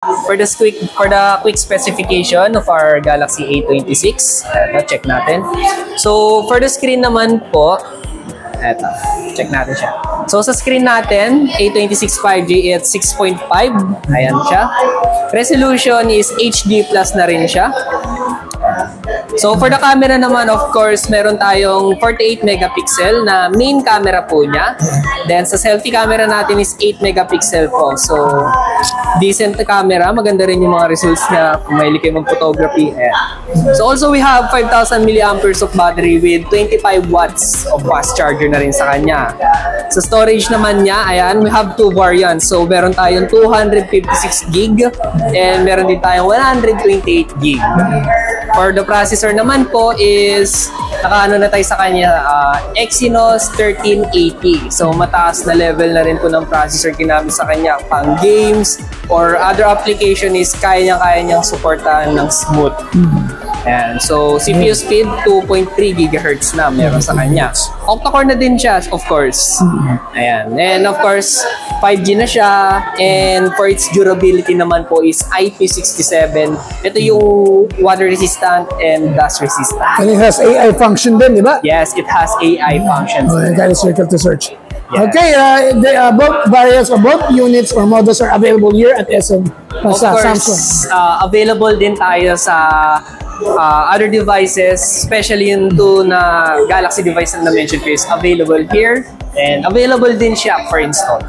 For the quick specification of our Galaxy A26, check natin. So for the screen naman po, eto, check natin siya. So sa screen natin, A26 5G at 6.5, ayan siya. Resolution is HD plus na rin siya. So for the camera naman, of course, meron tayong 48 megapixel na main camera po niya. Then sa selfie camera natin is 8 megapixel po. So decent na camera, maganda rin yung mga results niya kung mahilig kayo mag-photography. So also we have 5,000 milliamperes of battery with 25 watts of fast charger na rin sa kanya. Sa storage naman niya, ayan, we have two variants. So meron tayong 256 gig and meron din tayong 128 gig. For the processor naman po is nakaano na tayo sa kanya, Exynos 1380. So mataas na level na rin po ng processor ginamit sa kanya. Pang games or other application is kaya niyang supportahan ng smooth. And so CPU speed 2.3 GHz na meron sa kanya. Octa-core na din siya, of course. Ayan. And of course, 5G na siya. And for its durability naman po is IP67. Ito yung water resistant and dust resistant. And it has AI function din, di ba? Yes, it has AI functions. That is circle to search. Yeah. Okay, both variants or both units or models are available here at SM. Of course, Samsung. Available din tayo sa other devices, especially yung two na Galaxy device na na-mention ko is available here and available din siya for install.